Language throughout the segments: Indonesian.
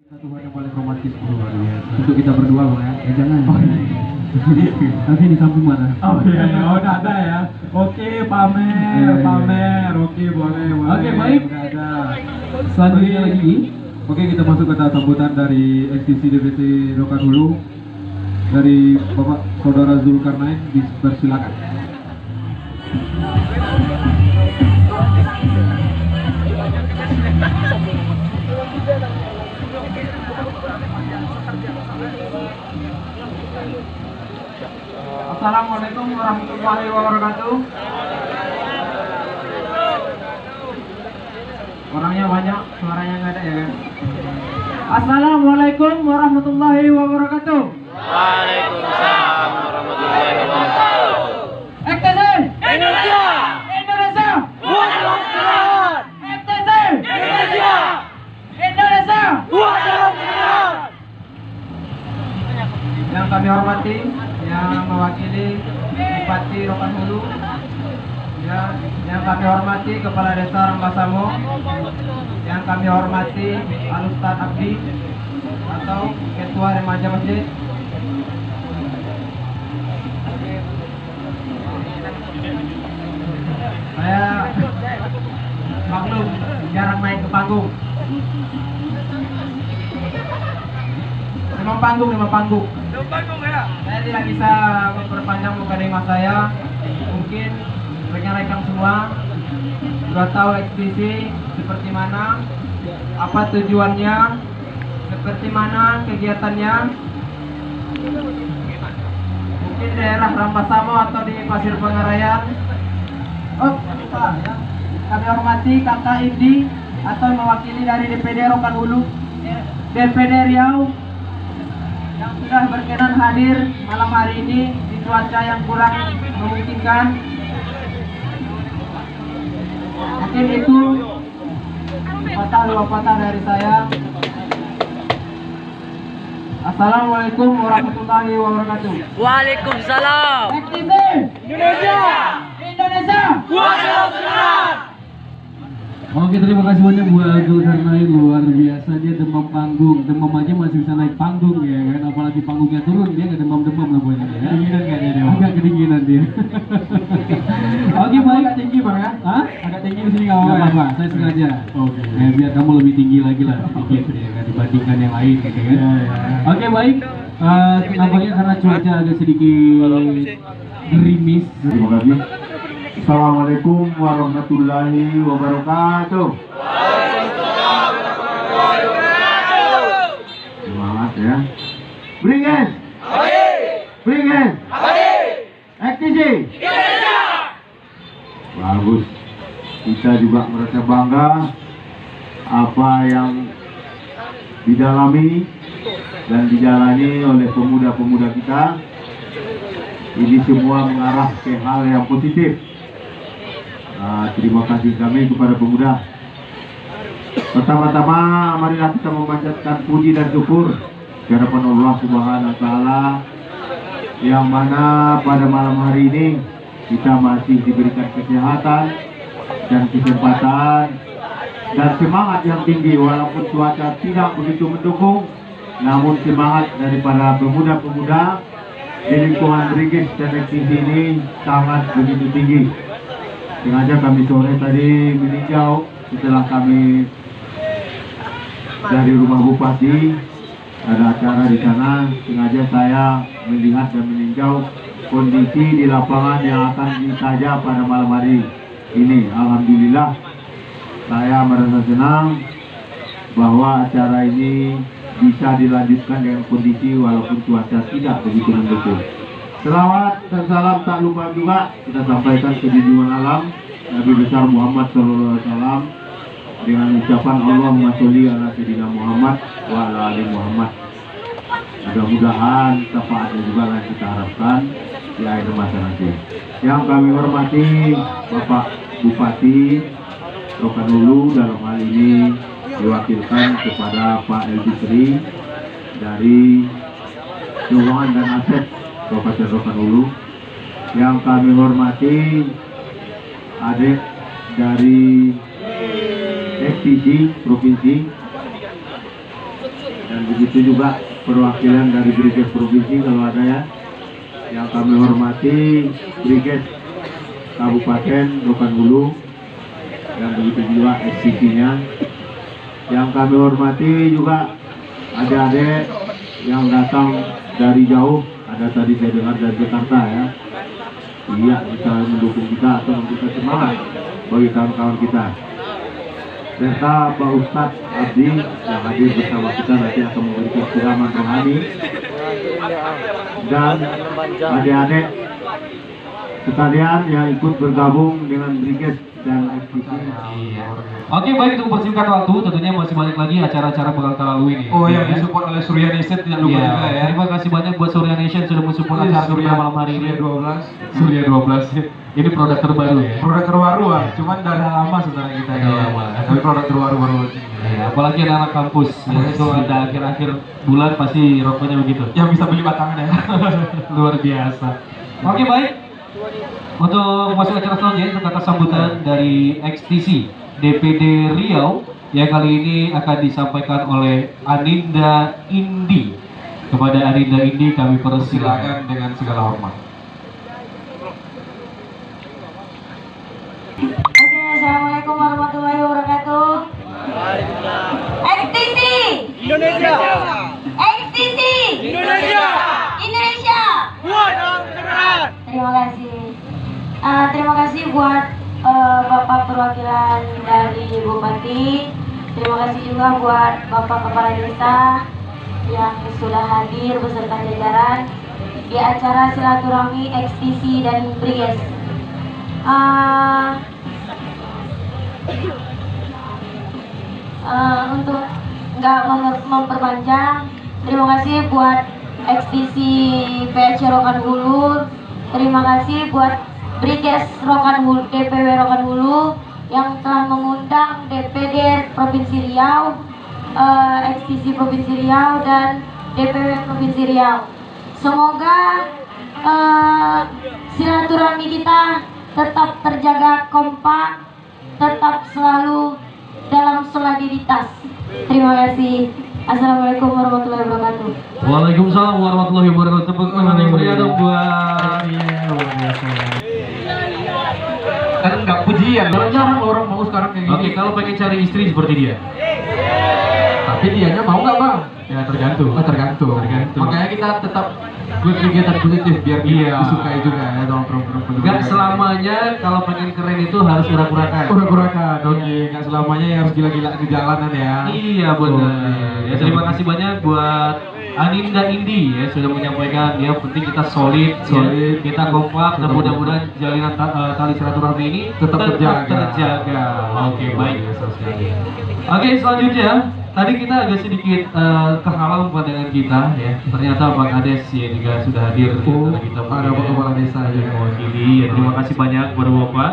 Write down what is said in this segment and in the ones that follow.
Tuhan yang paling romantis luar biasa. Untuk kita berdua bang ya. Jangan. Oh, iya. Nanti di samping mana? Oh iya, iya. Oh udah ada ya. Oke pamer, Iya, iya. pamer. Oke boleh, boleh. Oke, baik. Udah ada. Selanjutnya lagi. Oke kita masuk ke tahap sambutan dari XTC DPT Rokan Hulu dari Bapak Saudara Zulkarnain. Persilakan. Assalamualaikum warahmatullahi wabarakatuh. Orangnya banyak, suaranya nggak ada ya kan? Assalamualaikum warahmatullahi wabarakatuh. Waalaikumsalam warahmatullahi wabarakatuh. FTC Indonesia, Indonesia buat dalam kebenaran. FTC Indonesia, Indonesia. buat dalam kebenaran. Yang kami hormati, yang mewakili Bupati Rokan Hulu, ya, yang kami hormati Kepala Desa Rambasamo, yang kami hormati Al-Ustadz Abdi atau Ketua Remaja Masjid, saya maklum jarang naik ke panggung. Lima panggung. Saya tidak bisa memperpanjang mukadimah saya. Mungkin rekan-rekan semua sudah tahu ekspedisi seperti mana, apa tujuannya, seperti mana kegiatannya. Mungkin daerah Rambasamo atau di Pasir Pengarayan. Oh, lupa ya. Kami hormati Kakak Indi atau mewakili dari DPD Rokan Hulu, DPD Riau yang sudah berkenan hadir malam hari ini di cuaca yang kurang memungkinkan. Mungkin itu dua patah dari saya. Assalamualaikum warahmatullahi wabarakatuh. Waalaikumsalam. FTC Indonesia, Indonesia. buat dalam kebenaran. Oke, terima kasih banyak buat Zulkarnain, luar biasa. Dia demam panggung, demam aja masih bisa naik panggung ya kan, apalagi panggungnya turun dia nggak demam-demam lah buatnya ya. Kedinginan kayaknya dia. Agak kedinginan dia. Oke, baik. Agak tinggi bang ya. Hah? Agak tinggi di sini nggak Nggak apa-apa. apa-apa, saya sengaja. Oke. Ya, biar kamu lebih tinggi lagi lah sedikit ya kan, dibandingkan yang lain gitu kan. Iya, iya. Oke, baik. Nampaknya karena cuaca agak sedikit gerimis. Terima kasih. Assalamualaikum warahmatullahi wabarakatuh. Semangat ya. Beringas. Beringas. Ekstisi. Bagus. Kita juga merasa bangga apa yang didalami dan dijalani oleh pemuda-pemuda kita. Ini semua mengarah ke hal yang positif. Terima kasih kami kepada pemuda. Pertama-tama marilah kita memanjatkan puji dan syukur kehadirat Allah Subhanahu wa taala yang mana pada malam hari ini kita masih diberikan kesehatan dan kesempatan dan semangat yang tinggi walaupun cuaca tidak begitu mendukung, namun semangat daripada pemuda-pemuda di lingkungan Brigis dan ekstisi ini sangat begitu tinggi. Sengaja kami sore tadi meninjau setelah kami dari rumah Bupati ada acara di sana. Sengaja saya melihat dan meninjau kondisi di lapangan yang akan disaja pada malam hari ini. Alhamdulillah saya merasa senang bahwa acara ini bisa dilanjutkan dengan kondisi walaupun cuaca tidak begitu mendukung. Selawat dan salam tak lupa juga kita sampaikan ke junjungan alam Nabi besar Muhammad SAW dengan ucapan Allahumma sholli ala sayyidina Muhammad wa ala ali Muhammad. Mudah-mudahan syafaatnya juga yang kita harapkan di akhir masa nanti. Yang kami hormati Bapak Bupati Rokan Hulu, dalam hal ini diwakilkan kepada Pak El Bisri dari Keuangan dan Aset Kabupaten Rokan Hulu. Yang kami hormati adik dari FTC Provinsi dan begitu juga perwakilan dari Brigade Provinsi kalau ada ya. Yang kami hormati Brigade Kabupaten Rokan Hulu, dan begitu juga SCP-nya. Yang kami hormati juga adik-adik yang datang dari jauh, ada tadi saya dengar dari Jakarta ya. Iya, bisa mendukung kita atau memberikan semangat bagi kawan-kawan kita. Serta Pak Ustadz Abdi yang hadir bersama kita nanti akan memberikan siraman rohani, dan adik-adik sekalian yang ikut bergabung dengan Brigade dan FPC. Oke, baik, untuk mempersingkat waktu, tentunya masih banyak lagi acara-acara bakal kita lalui nih. Oh yang Ya. disupport oleh Surya Nation tidak lupa Iya, juga ya. terima kasih banyak buat Surya Nation sudah mensupport Iya, acara kita malam hari ini. Surya 12. Surya 12. Ini produk terbaru ya. Produk terbaru ah, cuman dari lama sebenarnya kita Dari ya. lama. Tapi produk terbaru baru. Ya, apalagi anak kampus, ya, itu ada akhir-akhir bulan pasti rokoknya begitu. Yang bisa beli batangan ya. Luar biasa. Oke, baik. Untuk masuk acara selanjutnya, untuk kata sambutan dari XTC DPD Riau yang kali ini akan disampaikan oleh Aninda Indi. Kepada Aninda Indi kami persilakan. Silakan dengan segala hormat. Oke, assalamualaikum warahmatullahi wabarakatuh. XTC Indonesia. XTC Indonesia. Indonesia. Kuat dalam kebenaran. Terima kasih. Terima kasih buat Bapak perwakilan dari Bupati. Terima kasih juga buat Bapak Kepala Desa yang sudah hadir beserta jajaran di acara silaturahmi XTC dan Brigade. Untuk nggak memperpanjang, terima kasih buat XTC PRC Rokan Hulu, terima kasih buat Brigade Rokan Hulu, DPW Rokan Hulu yang telah mengundang DPD Provinsi Riau, XTC Provinsi Riau dan DPW Provinsi Riau. Semoga silaturahmi kita tetap terjaga kompak, tetap selalu dalam solidaritas. Terima kasih. Assalamualaikum warahmatullahi wabarakatuh. Waalaikumsalam warahmatullahi wabarakatuh. Tepuk tangan yang meriah dong buat. Kan nggak pujian, jarang orang mau sekarang kayak Oke, gini. kalau pengen cari istri seperti dia. Tapi dianya mau nggak bang? Ya tergantung. Tergantung. Makanya kita tetap buat kegiatan positif biar Iya. disukai juga ya nongkrong-nongkrong. Enggak selamanya kalau pengen keren itu harus urak-urakan. Urak-urakan, oke. Nggak selamanya harus gila-gila di jalanan ya. Iya benar. Oke. Ya terima kasih banyak buat Aninda Indi ya sudah menyampaikan ya penting kita solid, Solid. ya. Kita kompak dan mudah-mudahan jalinan tali silaturahmi ini Tetap terjaga. terjaga. Oke, baik. Oke, selanjutnya tadi kita agak sedikit kehalang pandangan kita ya. Ternyata Bang Ades ya juga sudah hadir di antara kita. Ada Pak Kepala Desa ya. Mewakili ya. Terima kasih banyak buat Bapak.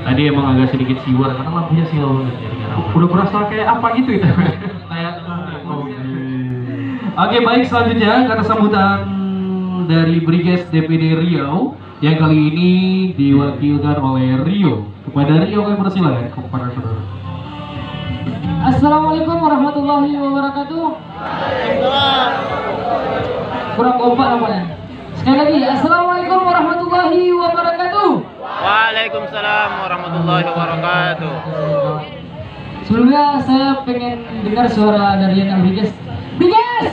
Tadi emang agak sedikit siwar karena lampunya silau banget ya dengan apa. Udah berasa kayak apa gitu itu? Kayak Oke, baik, selanjutnya kata sambutan dari Brigade DPD Riau yang kali ini diwakilkan oleh Rio. Kepada Rio kami persilakan. Kepada saudara. Assalamualaikum warahmatullahi wabarakatuh. Kurang kompak namanya. Sekali lagi, assalamualaikum warahmatullahi wabarakatuh. Waalaikumsalam warahmatullahi wabarakatuh. Sebelumnya saya pengen dengar suara dari yang Brigade. Brigade!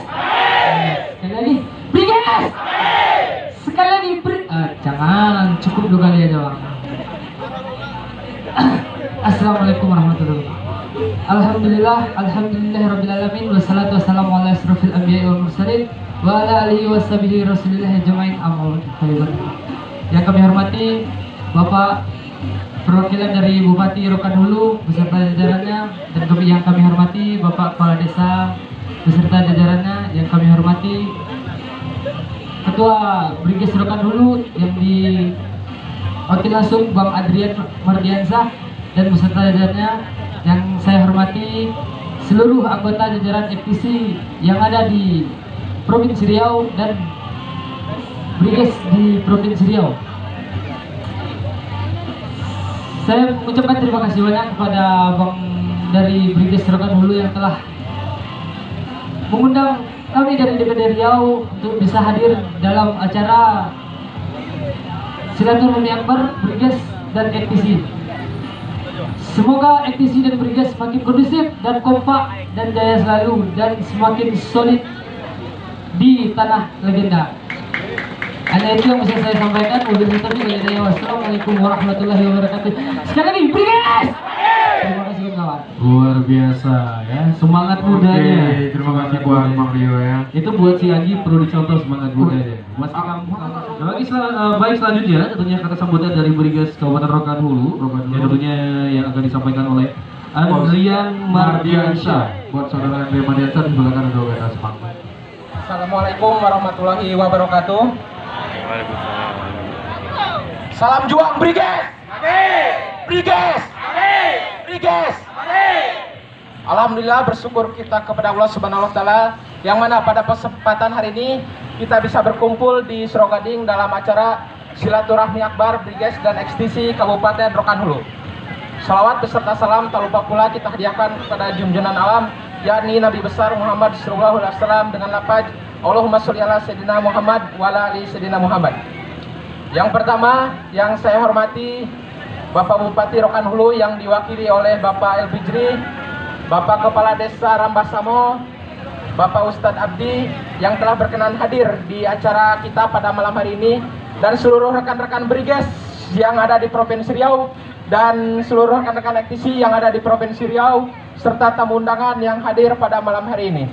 Sekali lagi, Brigade! Sekali lagi, jangan, cukup dua kali aja bang. Assalamualaikum warahmatullahi wabarakatuh. Alhamdulillahirrabbilalamin. Wassalatu wassalamu ala asrafil anbiya'i wal mursalin wa ala alihi washabihi rasulillah ajma'in. Yang kami hormati Bapak perwakilan dari Bupati Rokan Hulu beserta jajarannya, dan yang kami hormati Bapak Kepala Desa beserta jajarannya, yang kami hormati Ketua Brigade Rokan Hulu yang diwakil langsung Bang Adrian Mardiansah dan beserta jajarannya, yang saya hormati seluruh anggota jajaran FPC yang ada di Provinsi Riau dan Brigade di Provinsi Riau. Saya mengucapkan terima kasih banyak kepada Bang dari Brigade Rokan Hulu yang telah mengundang kami dari DPD Riau untuk bisa hadir dalam acara Silaturahmi Akbar Briges dan XTC. Semoga XTC dan Briges semakin kondusif dan kompak dan jaya selalu dan semakin solid di tanah legenda. Hanya itu yang bisa saya sampaikan. Wassalamualaikum warahmatullahi wabarakatuh. Sekali lagi, Briges! Terima kasih kawan. Luar biasa ya, semangat mudanya. Oke, terima kasih buat Bang Rio ya. Itu buat si Anji perlu dicontoh semangat mudanya. Mas baik, selanjutnya tentunya kata sambutan dari Briges Kabupaten Rokan Hulu, yang tentunya yang akan disampaikan oleh Andrian Mardiansyah. Buat saudara Andrian Mardiansyah silakan untuk kata semangat. Assalamualaikum warahmatullahi wabarakatuh. Waalaikumsalam. Salam juang Briges. Briges. Briges. Alhamdulillah, bersyukur kita kepada Allah Subhanahu wa taala yang mana pada kesempatan hari ini kita bisa berkumpul di Surogading dalam acara Silaturahmi Akbar Briges dan XTC Kabupaten Rokan Hulu. Salawat beserta salam tak lupa pula kita hadiahkan kepada junjungan alam yakni Nabi besar Muhammad sallallahu alaihi wasallam dengan lafaz Allahumma sholli ala sayyidina Muhammad wa ala ali sayyidina Muhammad. Yang pertama yang saya hormati Bapak Bupati Rokan Hulu yang diwakili oleh Bapak El Bijri, Bapak Kepala Desa Rambasamo, Bapak Ustadz Abdi yang telah berkenan hadir di acara kita pada malam hari ini, dan seluruh rekan-rekan Briges yang ada di Provinsi Riau dan seluruh rekan-rekan XTC yang ada di Provinsi Riau serta tamu undangan yang hadir pada malam hari ini.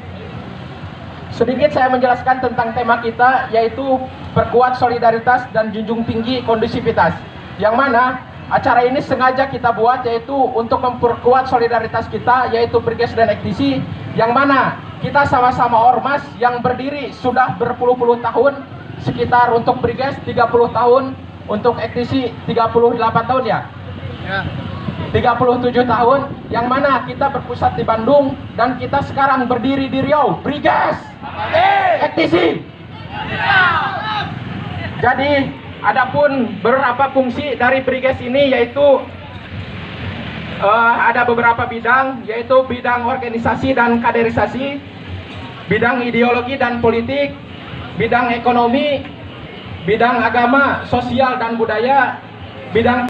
Sedikit saya menjelaskan tentang tema kita, yaitu perkuat solidaritas dan junjung tinggi kondusivitas, yang mana acara ini sengaja kita buat yaitu untuk memperkuat solidaritas kita, yaitu Briges dan XTC, yang mana kita sama-sama ormas yang berdiri sudah berpuluh-puluh tahun, sekitar untuk Briges 30 tahun, untuk XTC 38 tahun ya? 37 tahun, yang mana kita berpusat di Bandung dan kita sekarang berdiri di Riau. Briges, XTC. Jadi adapun beberapa fungsi dari Briges ini yaitu ada beberapa bidang, yaitu bidang organisasi dan kaderisasi, bidang ideologi dan politik, bidang ekonomi, bidang agama, sosial dan budaya, bidang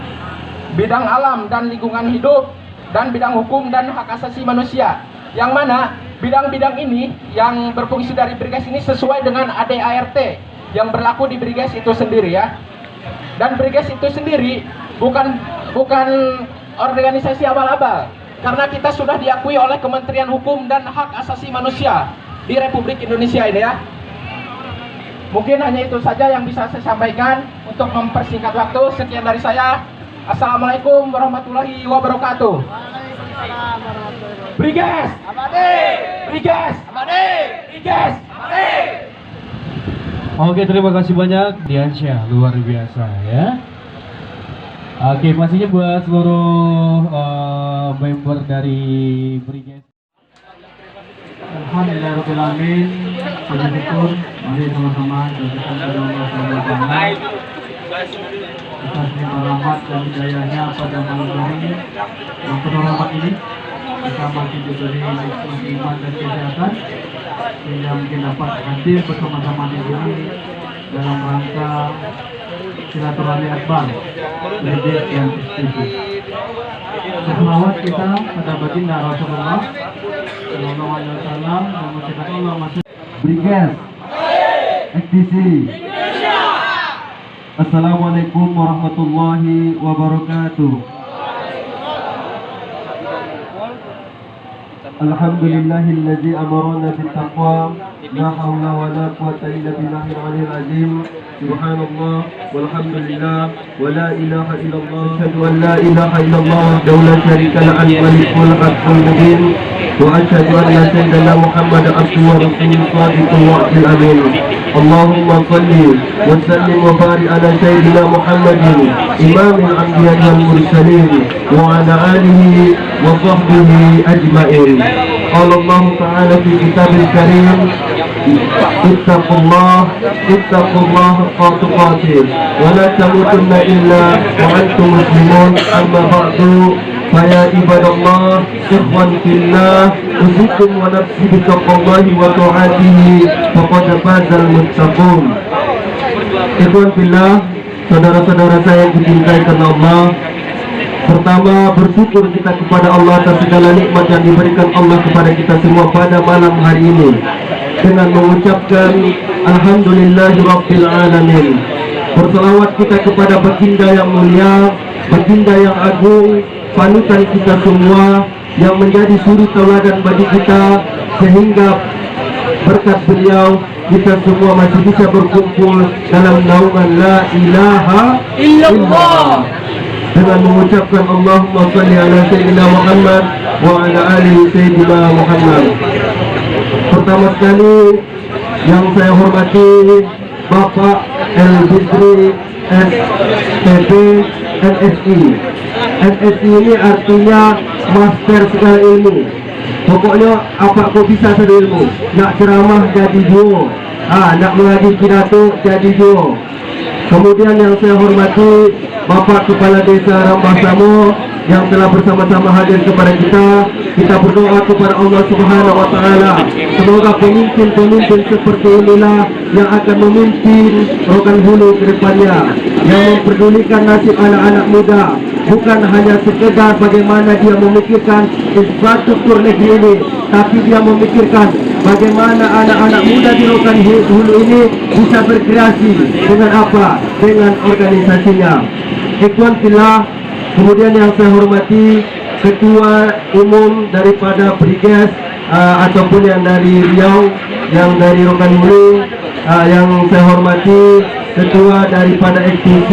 alam dan lingkungan hidup, dan bidang hukum dan hak asasi manusia. Yang mana bidang-bidang ini yang berfungsi dari Briges ini sesuai dengan ADART yang berlaku di Briges itu sendiri ya. Dan Briges itu sendiri bukan organisasi abal-abal, karena kita sudah diakui oleh Kementerian Hukum dan Hak Asasi Manusia di Republik Indonesia ini ya. Mungkin hanya itu saja yang bisa saya sampaikan untuk mempersingkat waktu. Sekian dari saya. Assalamualaikum warahmatullahi wabarakatuh. Briges, Briges, Briges. Oke, terima kasih banyak Diansyah, luar biasa ya. Oke, pastinya buat seluruh member dari Briges. Alhamdulillahirrahmanirrahim. Syukur, mari sama-sama doakan kepada Allah Subhanahu wa taala atas rahmat dan hidayahnya pada malam hari yang penuh rahmat ini. Kita masih diberi nikmat iman dan kesehatan sehingga mungkin dapat hadir bersama-sama di sini dalam rangka Silaturahmi Akbar Briges dan XTC. Selawat kita pada baginda Rasulullah Sallallahu Alaihi Wasallam dan mengucapkan Allah masuk Briges, XTC. Assalamualaikum warahmatullahi wabarakatuh. Alhamdulillahilladzi amarana bittaqwa, la haula wa la quwwata illa billahil aliyyil azim. Subhanallah walhamdulillah wa la ilaha illallah. Asyhadu an la ilaha illallah wahdahu la syarika lahu al-malikul haqqul mubin wa asyhadu anna sayyidana Muhammadan abduhu wa rasuluhu shadiqul wa'dil amin. Allahumma salli wa sallim wa barik ala sayyidina Muhammadin imamil anbiya'i wal mursalin wa ala alihi wa sahbihi ajma'in. Qala Allah ta'ala fi kitabil karim ittaqullah haqqa tuqatih wa la tamutunna illa wa antum muslimun. Amma ba'du, Faya ibadallah, ikhwan fillah, usikum wa nafsi bitaqwallahi wa ta'atihi, faqad fazal muttaqun. Ikhwan fillah, saudara-saudara saya yang dicintai karena Allah, pertama bersyukur kita kepada Allah atas segala nikmat yang diberikan Allah kepada kita semua pada malam hari ini dengan mengucapkan Alhamdulillahirabbil alamin. Berselawat kita kepada baginda yang mulia, baginda yang agung, panutan kita semua yang menjadi suri tauladan bagi kita, sehingga berkat beliau kita semua masih bisa berkumpul dalam naungan la ilaha illallah dengan mengucapkan Allahumma salli ala sayyidina Muhammad wa ala alihi sayyidina Muhammad. Pertama sekali yang saya hormati Bapak El-Bidri SPP NSI. NSI ini artinya Master Segala Ilmu. Pokoknya apa kau bisa segala ilmu. Nak ceramah jadi duo, nak mengaji pidato jadi duo. Kemudian yang saya hormati Bapak Kepala Desa Rambah Samo yang telah bersama-sama hadir kepada kita. Kita berdoa kepada Allah Subhanahu wa Ta'ala, semoga pemimpin-pemimpin seperti inilah yang akan memimpin Rokan Hulu ke depannya, yang memperdulikan nasib anak-anak muda, bukan hanya sekedar bagaimana dia memikirkan infrastruktur negeri ini, tapi dia memikirkan bagaimana anak-anak muda di Rokan Hulu ini bisa berkreasi dengan apa? Dengan organisasinya. Ikhwan fillah, kemudian yang saya hormati Ketua Umum daripada Briges ataupun yang dari Riau, yang dari Rokan Hulu, yang saya hormati Ketua daripada XTC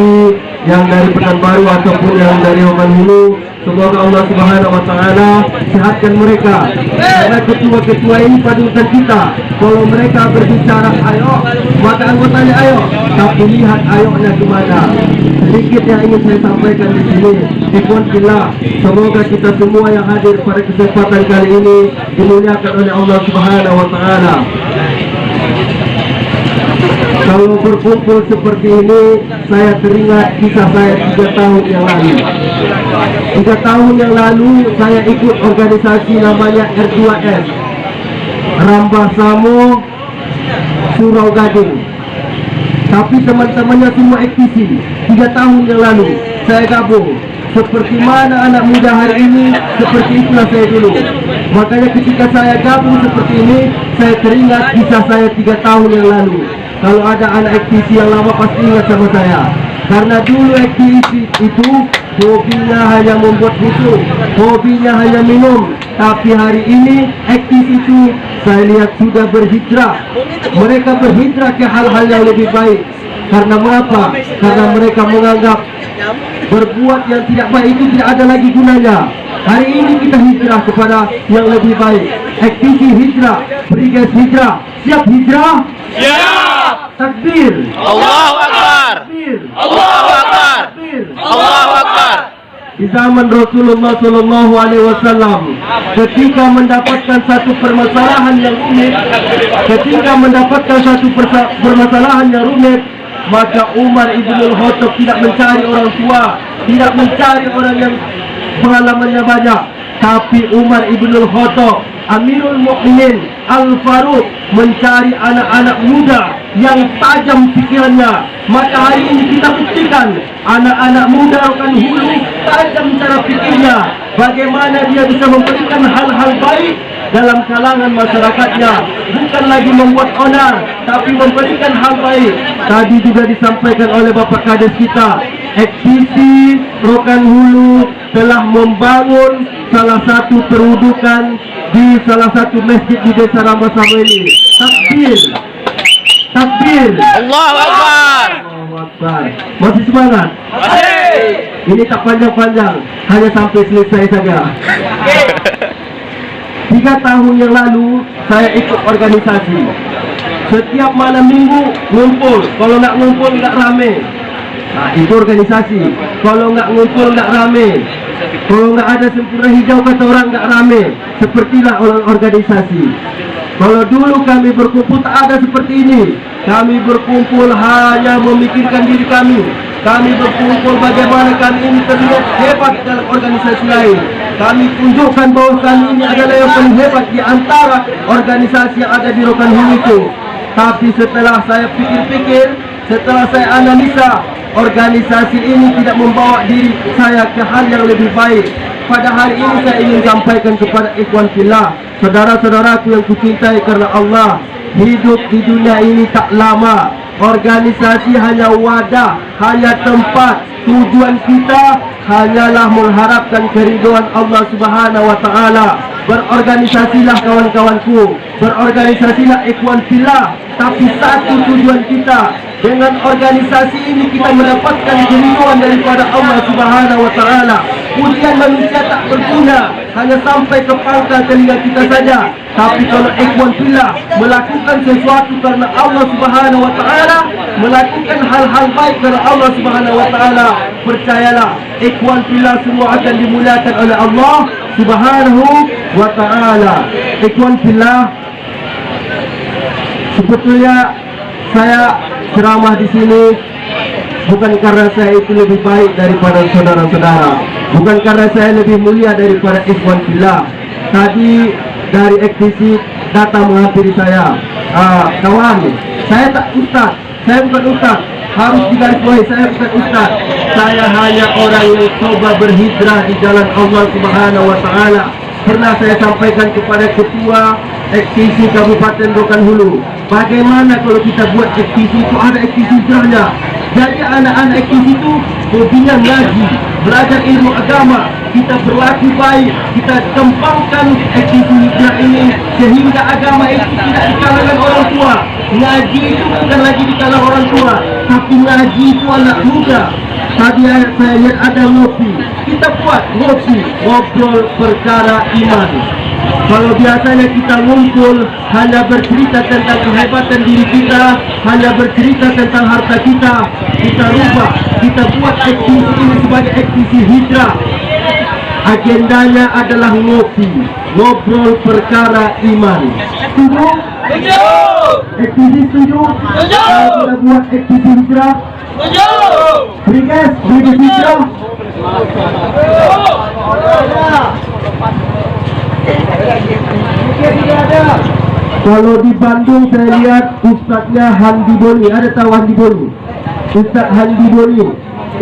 yang dari Pekanbaru ataupun yang dari Rokan Hulu. Semoga Allah Subhanahu wa Ta'ala sehatkan mereka, karena ketua-ketua ini padukan kita. Kalau mereka berbicara ayo, maka anggotanya ayo, tapi lihat ayonya kemana. Sedikit yang ingin saya sampaikan di sini. Ikhwan fillah, semoga kita semua yang hadir pada kesempatan kali ini dimuliakan oleh Allah Subhanahu wa Ta'ala. Kalau berkumpul seperti ini, saya teringat kisah saya 3 tahun yang lalu. 3 tahun yang lalu saya ikut organisasi namanya R2S, Rambah Samo, Surau Gading. Tapi teman-temannya semua aktivis. 3 tahun yang lalu saya gabung. Seperti mana anak muda hari ini, seperti itulah saya dulu. Makanya ketika saya gabung seperti ini, saya teringat kisah saya 3 tahun yang lalu. Kalau ada anak aktivis yang lama pasti ingat sama saya. Karena dulu aktivis itu hobinya hanya membuat rusuh, hobinya hanya minum. Tapi hari ini aktivis itu saya lihat sudah berhijrah. Mereka berhijrah ke hal-hal yang lebih baik. Karena mengapa? Karena mereka menganggap berbuat yang tidak baik itu tidak ada lagi gunanya. Hari ini kita hijrah kepada yang lebih baik. Aktivis hijrah, Briges hijrah. Siap hijrah? Siap. Takbir. Allahu Akbar. Takbir. Allahu Akbar. Takbir. Allahu Akbar. Di zaman Rasulullah Sallallahu Alaihi Wasallam, ketika mendapatkan satu permasalahan yang rumit, permasalahan yang rumit, maka Umar Ibnul Khattab tidak mencari orang tua, tidak mencari orang yang pengalamannya banyak, tapi Umar Ibnul Khattab, Amirul Mukminin, Al-Faruq, mencari anak-anak muda yang tajam pikirannya. Maka hari ini kita buktikan anak-anak muda Rokan Hulu tajam cara pikirnya. Bagaimana dia bisa memberikan hal-hal baik dalam kalangan masyarakatnya, bukan lagi membuat onar, tapi memberikan hal baik. Tadi juga disampaikan oleh Bapak Kades kita, eksisi Rokan Hulu telah membangun salah satu perudukan di salah satu masjid di Desa Rambah Samo ini. Takbir, takbir. Allahu Akbar. Allahu Akbar. Masih semangat? Masih. Ini tak panjang-panjang, hanya sampai selesai saja. 3 tahun yang lalu saya ikut organisasi. Setiap malam minggu ngumpul. Kalau nggak ngumpul nggak rame. Nah, itu organisasi. Kalau nggak ngumpul nggak rame. Kalau nggak ada sempurna hijau kata orang nggak rame. Sepertilah organisasi. Kalau dulu kami berkumpul tak ada seperti ini. Kami berkumpul hanya memikirkan diri kami. kami berkumpul bagaimana kami ini terlihat hebat dalam organisasi lain. Kami tunjukkan bahwa kami ini adalah yang paling hebat di antara organisasi yang ada di Rokan Hulu itu. Tapi setelah saya pikir-pikir, setelah saya analisa, organisasi ini tidak membawa diri saya ke hal yang lebih baik. Pada hari ini saya ingin sampaikan kepada ikhwan fillah, saudara-saudaraku yang kucintai karena Allah, hidup di dunia ini tak lama. Organisasi hanya wadah, hanya tempat. Tujuan kita hanyalah mengharapkan keridhaan Allah Subhanahu wa taala. Berorganisasilah kawan-kawanku, berorganisasilah ikhwan fillah, tapi satu tujuan kita. Dengan organisasi ini kita mendapatkan keridhaan daripada Allah Subhanahu wa taala. Pujian manusia tak berguna, hanya sampai ke pangkal telinga kita saja. Tapi kalau ikhwan fillah melakukan sesuatu karena Allah Subhanahu wa taala, melakukan hal-hal baik karena Allah Subhanahu wa taala, percayalah ikhwan fillah semua akan dimuliakan oleh Allah Subhanahu wa taala. Ikhwan fillah, sebetulnya saya ceramah di sini bukan karena saya itu lebih baik daripada saudara-saudara, bukan karena saya lebih mulia daripada ikhwan fillah. Tadi dari XTC datang menghampiri saya, kawan, saya tak ustaz, saya bukan ustaz, harus digarisbawahi, saya bukan ustaz, saya hanya orang yang coba berhijrah di jalan Allah Subhanahu wa taala. Pernah saya sampaikan kepada ketua XTC Kabupaten Rokan Hulu, bagaimana kalau kita buat XTC itu ada XTC hijrahnya. Jadi anak-anak XTC itu hobinya ngaji, belajar ilmu agama, kita berlaku baik, kita kembangkan XTC hijrah ini sehingga agama itu tidak di kalangan orang tua. Ngaji itu bukan lagi di kalangan orang tua, tapi ngaji itu anak muda. Tadi saya lihat ada ngopi, kita buat ngopi, ngobrol perkara iman. Kalau biasanya kita ngumpul hanya bercerita tentang kehebatan diri kita, hanya bercerita tentang harta kita, kita rubah, kita buat XTC ini sebagai XTC hijrah. Agendanya adalah ngopi, ngobrol perkara iman. Setuju? Setuju. XTC setuju? Setuju. Kita buat XTC hijrah. Setuju. Briges hijrah. Kalau di Bandung saya lihat ustadznya Handi Boni, ada tahu Handi Boni? Ustadz Handi Boni,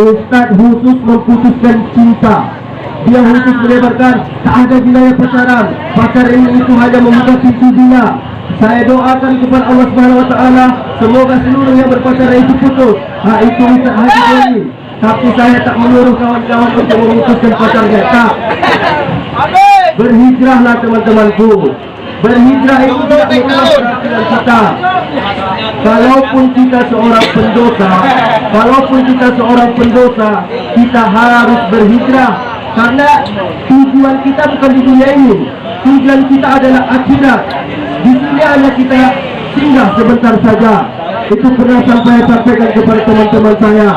ustadz khusus memutuskan cinta. Dia khusus melebarkan tak ada wilayah pacaran. Pacaran itu hanya membuka pintu zina. Saya doakan kepada Allah Subhanahu wa taala semoga seluruh yang berpacaran itu putus. Itu ustadz Handi Boni. Tapi saya tak menyuruh kawan-kawan untuk memutuskan pacarnya. Tak. Berhijrahlah teman-temanku. Berhijrah itu tidak mengubah perhatian kita. Kalaupun kita seorang pendosa, kita harus berhijrah. Karena tujuan kita bukan di dunia ini. Tujuan kita adalah akhirat. Di sini hanya kita singgah sebentar saja. Itu pernah saya sampaikan kepada teman-teman saya.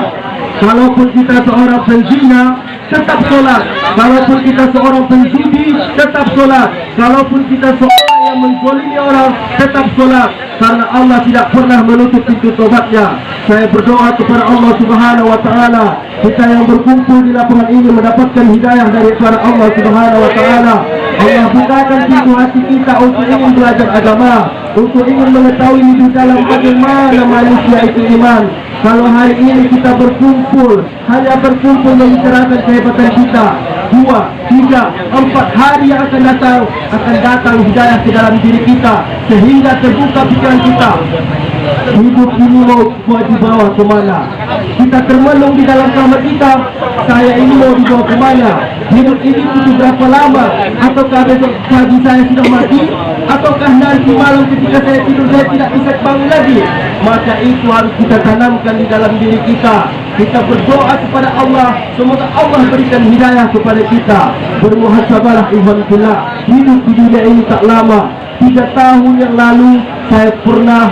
Kalaupun kita seorang penzina, tetap sholat. Kalaupun kita seorang penjudi, tetap sholat. Kalaupun kita seorang yang menzalimi orang, tetap sholat. Karena Allah tidak pernah menutup pintu tobatnya. Saya berdoa kepada Allah Subhanahu wa taala, kita yang berkumpul di lapangan ini mendapatkan hidayah daripada Allah Subhanahu wa taala. Allah bukakan pintu hati kita untuk ingin belajar agama, untuk ingin mengetahui di dalam bagaimana manusia itu iman. Kalau hari ini kita berkumpul, hanya berkumpul membicarakan kehebatan kita, 2, 3, 4 hari yang akan datang hidayah ke dalam diri kita, sehingga terbuka pikiran kita. Hidup ini mau dibawa kemana? Kita termenung di dalam kamar kita, saya ini mau dibawa kemana? Hidup ini butuh berapa lama? Ataukah besok pagi saya sudah mati? Ataukah nanti malam ketika saya tidur saya tidak bisa bangun lagi? Maka itu harus kita tanamkan di dalam diri kita. Kita berdoa kepada Allah, semoga Allah berikan hidayah kepada kita. Bermuhasabahlah ikhwan fillah. Hidup di dunia ini tak lama. 3 tahun yang lalu saya pernah,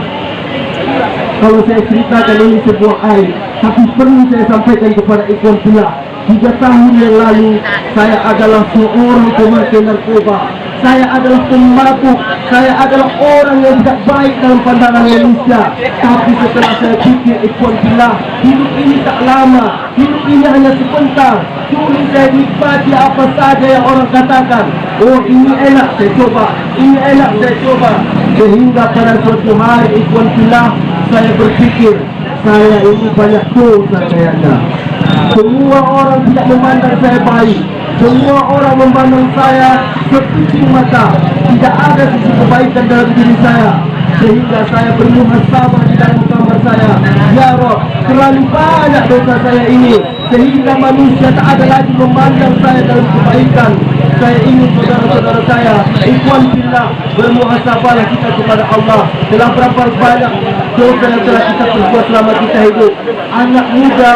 kalau saya ceritakan ini sebuah aib, tapi perlu saya sampaikan kepada ikhwan fillah. 3 tahun yang lalu saya adalah seorang pemakai narkoba. saya adalah pemabuk, saya adalah orang yang tidak baik dalam pandangan manusia. Tapi setelah saya pikir, ikhwan fillah, hidup ini tak lama, hidup ini hanya sebentar. Dulu saya nikmati apa saja yang orang katakan. Oh, ini enak, saya coba. Ini enak, saya coba. Sehingga pada suatu hari, ikhwan fillah, saya berpikir, saya ini banyak dosa kayaknya. Semua orang tidak memandang saya baik. Semua orang memandang saya sepucuk mata. Tidak ada sisi kebaikan dalam diri saya. Sehingga saya bermuhasabah di dalam kamar saya. Ya Rabb, terlalu banyak dosa saya ini, sehingga manusia tak ada lagi memandang saya dalam kebaikan. Saya ingin saudara-saudara saya, ikhwan fillah, bermuhasabahlah kita kepada Allah. Dalam berapa banyak dosa yang telah kita perbuat selama kita hidup. Anak muda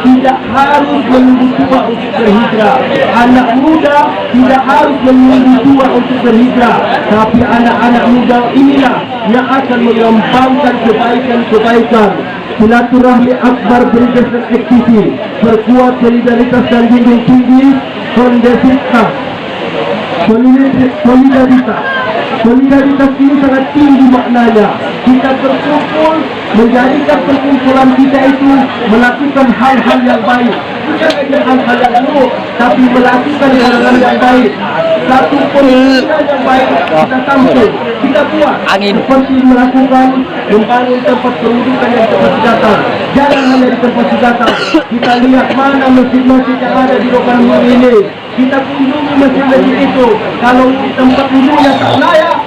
tidak harus menunggu tua untuk berhijrah. Anak muda tidak harus menunggu tua untuk berhijrah. Tapi anak-anak muda inilah yang akan mengembangkan kebaikan-kebaikan. Silaturahmi akbar berdasarkan aktiviti, berkuat solidaritas dan junjung tinggi kondisivitas. Solidaritas ini sangat tinggi maknanya. Kita berkumpul, menjadikan perkumpulan kita itu melakukan hal-hal yang baik, bukan hanya hal-hal yang buruk, tapi melakukan hal-hal yang baik. Satu perkumpulan yang baik kita tampung, kita buat seperti melakukan membangun tempat pendidikan yang tempat datang. Jangan hanya di tempat datang. Kita lihat mana masjid-masjid yang ada di Rokan ini. Kita kunjungi masjid-masjid itu. Kalau tempat wudhunya tak layak,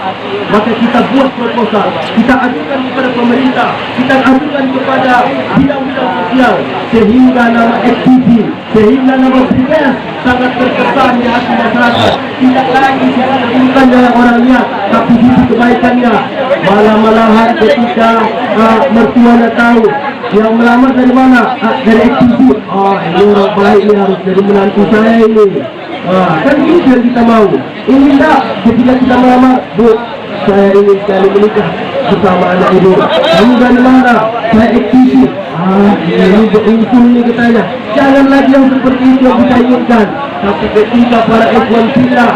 maka kita buat proposal. Kita ajukan kepada pemerintah. Kita ajukan kepada bidang-bidang sosial. Sehingga nama FTV, sehingga nama PKS sangat terkesan di hati masyarakat. Tidak lagi bukannya yang orang lihat, tapi sisi kebaikannya. Malam-malahan ketika mertuanya tahu yang melamar dari mana? Dari FTV. Oh, ini orang baik ni, harus dari menantu saya ini. Kan itu yang kita mau. Ini tak ketika kita melamar, Bu, saya ingin sekali menikah bersama anak ibu. Kamu dari mana? Saya aktivis. Ini berinsul ni katanya. Jangan lagi yang seperti itu yang kita inginkan. Tapi ketika para ikhwan fillah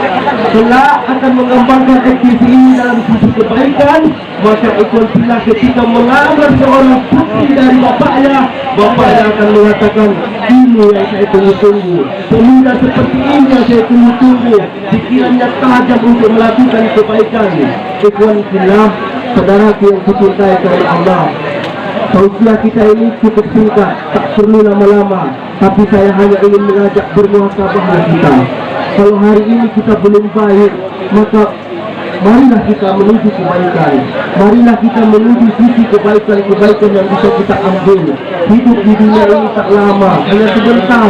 telah akan mengembangkan aktivis ini dalam sisi kebaikan, maka ikhwan fillah ketika melamar seorang putri dari bapaknya akan mengatakan, ini yang saya tunggu-tunggu. Pemuda seperti ini yang saya tunggu-tunggu. Pikirannya tajam untuk melakukan kebaikan. Ikhwan fillah, saudaraku yang dicintai oleh Allah, tausiah kita ini cukup singkat, tak perlu lama-lama. Tapi saya hanya ingin mengajak bermuhasabah kita. Kalau hari ini kita belum baik, maka marilah kita menuju kebaikan. Marilah kita menuju sisi kebaikan-kebaikan yang bisa kita ambil. Hidup di dunia ini tak lama, hanya sebentar.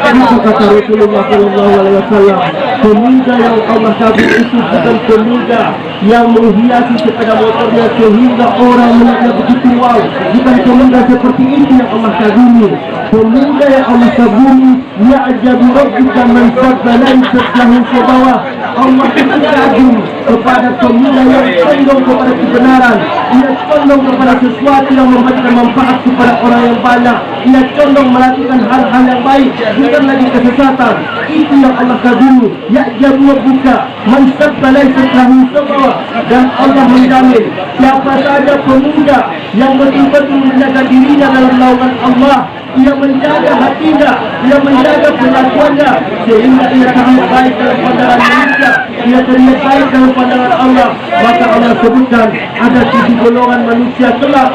Apa kata Rasulullah SAW? Pemuda yang Allah kabul itu bukan pemuda yang menghiasi sepeda motornya sehingga orang melihatnya begitu wow. Bukan pemuda seperti itu yang Allah kagumi. Pemuda yang Allah kagumi, ya'jabu rabbika man sabba laysat lahu sabawa. Allah itu kagum kepada pemuda yang condong kepada kebenaran. Ia condong kepada sesuatu yang memberikan manfaat kepada orang yang banyak. Ia condong melakukan hal-hal yang baik, bukan lagi kesesatan. Itu yang Allah kagumi. Ya'jabu rabbuka man sabba laysat lahu sabawa. Dan Allah menjamin siapa saja pemuda yang betul-betul menjaga dirinya dalam naungan Allah, ia menjaga hatinya, ia menjaga perlakuannya, sehingga ia terlihat baik dalam pandangan manusia, ia terlihat baik dalam pandangan Allah. Maka Allah sebutkan ada 7 golongan manusia kelak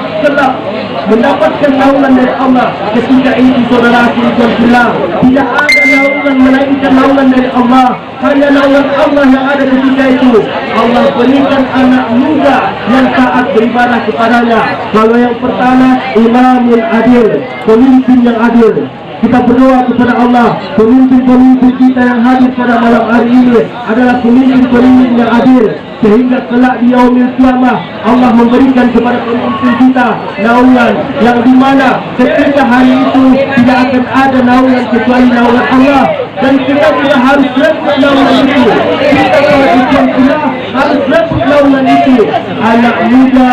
mendapatkan naungan dari Allah. Ketika itu saudara-saudaraku yang bilang, tidak ada naungan melainkan naungan dari Allah. Hanya naungan Allah yang ada ketika itu. Allah berikan anak muda yang taat beribadah kepadanya. Kalau yang pertama, imamul adil, pemimpin yang adil. Kita berdoa kepada Allah, pemimpin-pemimpin kita yang hadir pada malam hari ini adalah pemimpin-pemimpin yang adil, sehingga kelak di yaumil qiyamah Allah memberikan kepada pemimpin kita naungan yang dimana ketika hari itu tidak akan ada naungan kecuali naungan Allah. Dan kita tidak harus rebut naungan itu. Kita kalau Islam harus rebut naungan itu. Anak muda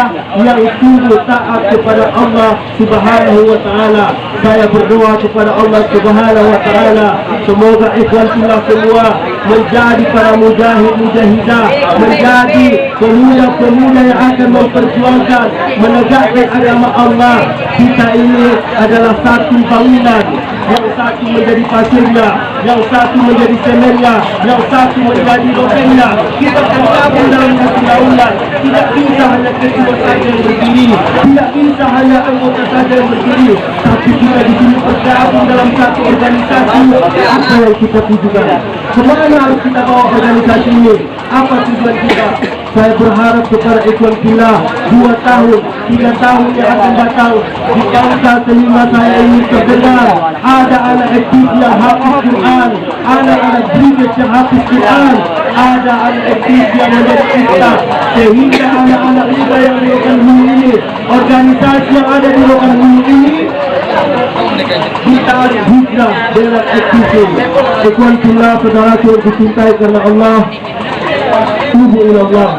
yang sungguh taat kepada Allah Subhanahu wa Ta'ala. saya berdoa kepada Allah Subhanahu wa taala, semoga ikhwan fillah semua menjadi para mujahid-mujahidah, menjadi pemuda-pemuda yang akan memperjuangkan menegakkan agama Allah. Kita ini adalah satu bangunan, yang satu menjadi pasirnya, yang satu menjadi semennya, yang satu menjadi robennya. Kita tergabung dalam satu bangunan. Tidak bisa hanya ketua saja yang berdiri, tidak bisa hanya anggota saja yang berdiri, tapi kita di sini tergabung dalam satu organisasi. Apa yang kita tujukan? Kemana harus kita bawa organisasi ini? Apa tujuan kita? Saya berharap kepada ikhwan fillah 2 tahun, 3 tahun yang akan datang di bangsa telinga saya ini terdengar ada anak aktif yang hafaz Quran, ada anak brigade yang hafaz Quran, ada anak aktif yang menjadi ustaz, sehingga anak-anak muda yang di Rokan Hulu ini, organisasi yang ada di Rokan Hulu ini, kita harus hijrah dengan aktifin. Ikhwan fillah, saudaraku yang dicintai karena Allah, tubu ila Allah.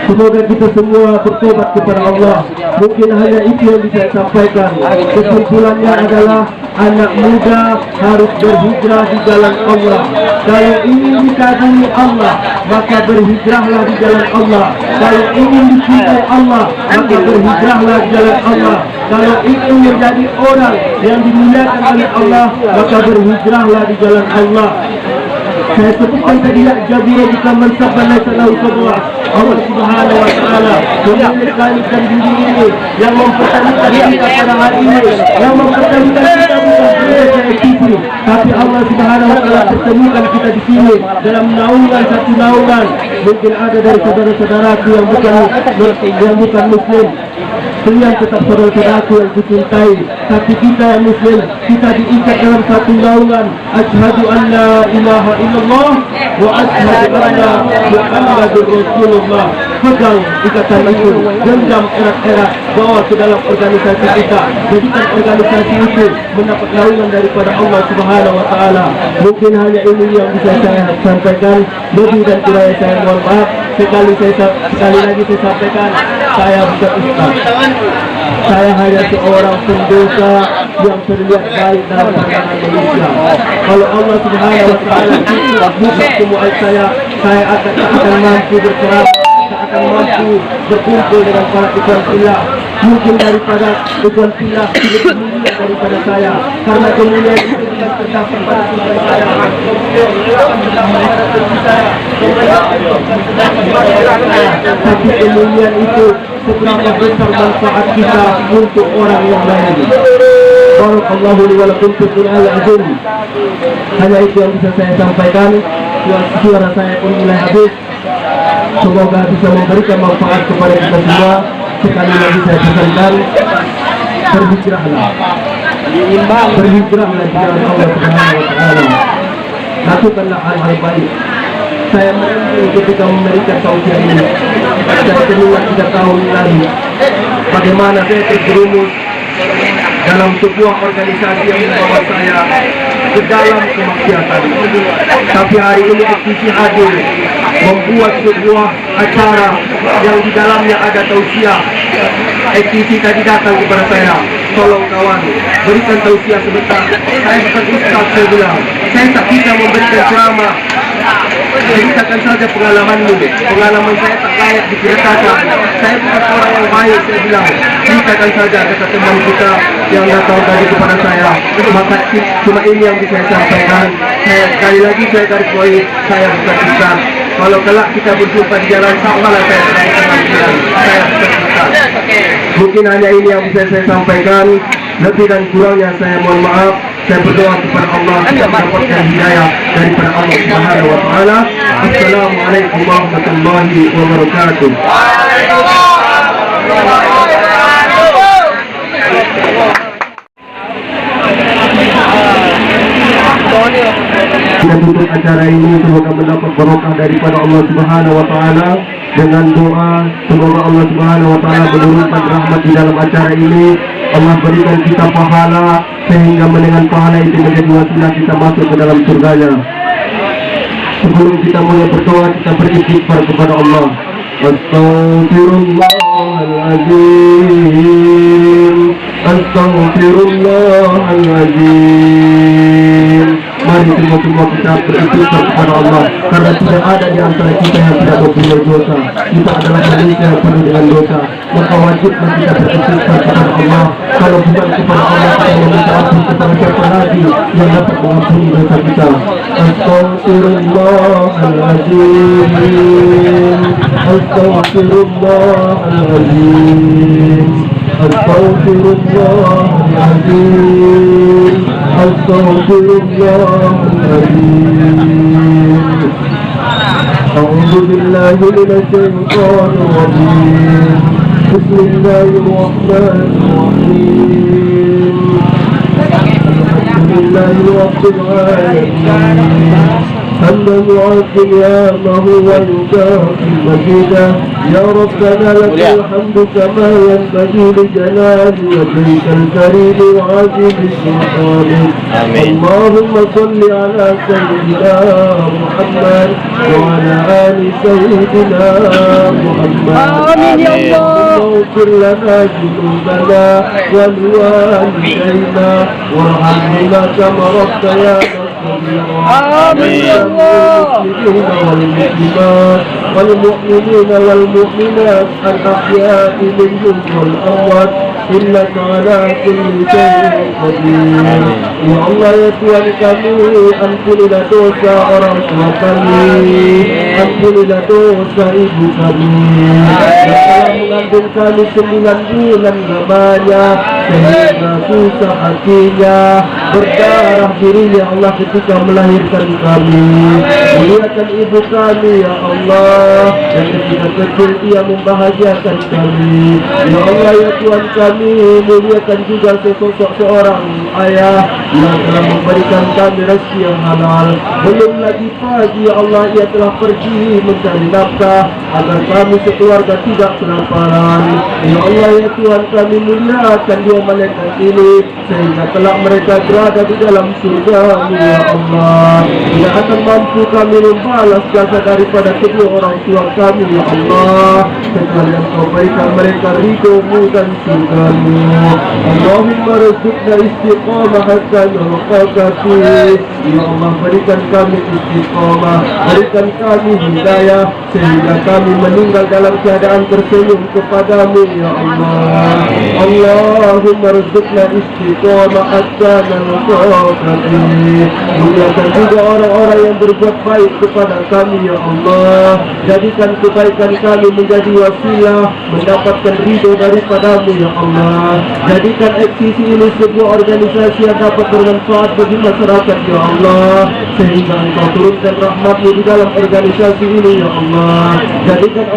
Semoga kita semua bertobat kepada Allah. Mungkin hanya itu yang bisa saya sampaikan. Kesimpulannya adalah anak muda harus berhijrah di jalan Allah. Kalau ingin dikagumi Allah, maka berhijrahlah di jalan Allah. Kalau ingin dicintai Allah, maka berhijrahlah di jalan Allah. Kalau ingin menjadi orang yang dimuliakan oleh Allah, maka berhijrahlah di jalan Allah. Saya sebutkan tadi jabir jika mensabana salahu semua Allah Subhanahu wa taala memilih langit dan bumi ini, yang mempertahankan kita pada hari ini, yang mempertahankan kita bukan saja TV, tapi Allah Subhanahu wa taala pertemukan kita di sini dalam naungan satu naungan. Mungkin ada dari saudara-saudaraku yang bukan muslim, kalian tetap saudara-saudaraku yang dicintai, tapi kita yang muslim, kita diikat dalam satu naungan. Asyhadu an la ilaha illallah wa asyhadu anna Muhammadur Rasulullah. Pegang ikatan itu, genggam erat-erat, bawa ke dalam organisasi kita. Jadikan organisasi itu mendapat naungan daripada Allah Subhanahu wa taala. Mungkin hanya ini yang bisa saya sampaikan. Lebih dan kurang saya mohon maaf. Sekali lagi saya sampaikan, saya bukan ustaz. Saya hanya seorang pendosa yang terlihat baik dalam pandangan manusia. Kalau Allah Subhanahu wa taala buka semua saya akan mampu berceramah, saya akan mampu berkumpul dengan para ikhwan fillah. Mungkin daripada ikhwan fillah lebih mulia daripada saya, karena kemuliaan itu tidak terdapat pada tujuan saya. Tapi kemuliaan itu seberapa besar manfaat kita untuk orang yang lain. Barakallahu li wa lakum fil Qur'anil azim. Hanya itu yang bisa saya sampaikan. Suara saya pun mulai habis. Semoga bisa memberikan manfaat kepada kita semua. Sekali lagi saya pesankan, berhijrahlah. Berhijrahlah di jalan Allah Subhanahu wa taala. Lakukanlah hal-hal baik. Saya merinding ketika memberikan tausiah ini. Saya teringat 3 tahun lalu bagaimana saya terjerumus dalam sebuah organisasi yang membawa saya ke dalam kemaksiatan. Tapi hari ini FTC hadir membuat sebuah acara yang di dalamnya ada tausiah. FTC tadi datang kepada saya, tolong kawan, berikan tausiah sebentar. Saya bukan ustaz, saya bilang, saya tak bisa memberikan ceramah. Ceritakan saja pengalamanmu. Pengalaman saya tak layak diceritakan. Saya bukan orang yang baik, saya bilang. Ceritakan saja, kata teman kita yang datang tadi kepada saya. Maka cuma ini yang bisa saya sampaikan. Saya sekali lagi saya garis bawahi, saya bukan ustaz. Kalau kelak kita berjumpa di jalan, sampailah saya bukan ustaz. Mungkin hanya ini yang bisa saya sampaikan. Lebih dan kurangnya saya mohon maaf. Saya berdoa kepada Allah untuk mendapatkan hidayah daripada Allah Subhanahu wa taala. Assalamualaikum warahmatullahi wabarakatuh. Kita tutup acara ini, semoga mendapat barokah daripada Allah Subhanahu wa taala. Dengan doa semoga Allah Subhanahu wa taala menurunkan rahmat di dalam acara ini. Allah berikan kita pahala sehingga dengan pahala itu menjadi wasilah kita masuk ke dalam surganya. Sebelum kita mulai berdoa, kita beristighfar kepada Allah. Astaghfirullahaladzim, Astaghfirullahaladzim. Mari semua kita beristighfar kepada Allah, karena tidak ada di antara kita yang tidak mempunyai dosa. Kita adalah manusia yang penuh dengan dosa, maka wajiblah kita beristighfar kepada Allah. Kalau bukan kepada Allah, kita meminta ampun kepada siapa lagi yang dapat mengampuni dosa kita. Astaghfirullahaladzim, Astaghfirullahaladzim, Astaghfirullahaladzim, Astaghfirullahaladzim. A'udzu billahi minasyaitonir rajim. Bismillahirrahmanirrahim. Alhamdulillahi rabbil alamin. حمدا يعظم نعمه ويكافئ مزيدا يا ربنا لك الحمد كما ينبغي لجلال وجهك الكريم وعظيم سلطانك. اللهم صل على سيدنا محمد وعلى آل سيدنا محمد. آمين يا الله. اغفر لنا ذنوبنا ولوالدينا وارحمنا كما ربيانا آمين يا الله. والمسلمات والمؤمنين والمؤمنات الأحياء منهم والأموات إنك على كل شيء قدير. Ya Allah, ya Tuhan kami, ampunilah dosa orang tua kami, ampunilah dosa ibu kami yang telah mengandung kami 9 bulan lamanya, sehingga susah hatinya, berdarah dirinya Allah ketika melahirkan kami. Muliakan ibu kami ya Allah, dan ketika kecil dia membahagiakan kami. Ya Allah, ya Tuhan kami, muliakan juga sesosok seorang ayah yang telah memberikan kami rezeki yang halal. Belum lagi pagi ya Allah, ia telah pergi mencari nafkah agar kami sekeluarga tidak kelaparan. Ya Allah, ya Tuhan kami, muliakan dua malaikat ini sehingga kelak mereka berada di dalam surga ya Allah. Tidak akan mampu kami membalas jasa daripada kedua orang tua kami ya Allah, kecuali Engkau berikan mereka ridho-Mu dan surga-Mu. Allahumma rizqna istiqamah hatta nalqaka fi. Ya Allah, berikan kami istiqamah, berikan kami hidayah sehingga kami meninggal dalam keadaan tersenyum kepadamu ya Allah. Allahumma rizqna istiqamah hatta nalqaka fi. Muliakan juga orang-orang yang berbuat baik kepada kami ya Allah. Jadikan kebaikan kami menjadi wasilah mendapatkan ridho daripadamu ya Allah. Jadikan XTC ini sebuah organisasi yang dapat bermanfaat bagi masyarakat ya Allah, sehingga Engkau turunkan rahmat-Mu di dalam organisasi ini ya Allah. Jadikan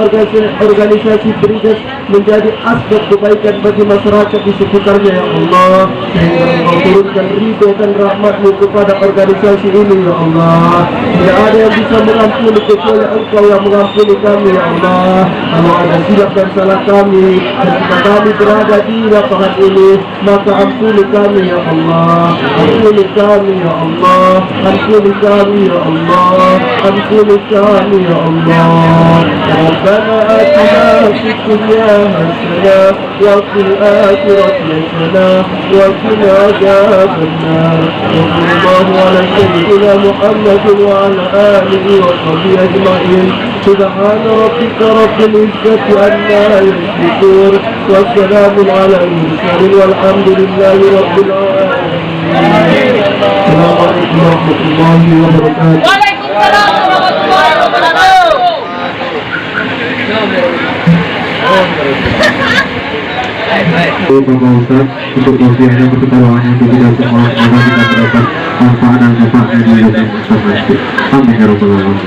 organisasi Bridges menjadi asbab kebaikan bagi masyarakat di sekitarnya ya Allah, sehingga Engkau turunkan ridho dan rahmat-Mu kepada organisasi ini ya Allah. Tidak ada yang bisa mengampuni kecuali Engkau yang mengampuni kami ya Allah. Kalau ada silap dan salah kami ketika kami berada di lapangan ini, maka ampuni kami ya Allah, ampuni kami ya Allah, ampuni kami ya Allah, ampuni kami ya Allah. Rabbana atina fid dunya hasanah wa fil akhirati hasanah wa qina adzabannar. Sallallahu ala sayyidina Muhammadin wa ala alihi wa sahbihi ajma'in. Subhana rabbika rabbil izzati amma yasifun wa salamun ala al-mursalin walhamdulillahi rabbil alamin. Assalamualaikum warahmatullahi wabarakatuh. Waalaikumsalam warahmatullahi wabarakatuh. Bapak Ustaz, untuk usianya berketawaannya untuk kita semua, semoga kita mendapat manfaat dan manfaatnya di hidup yang nanti. Amin ya rabbal alamin.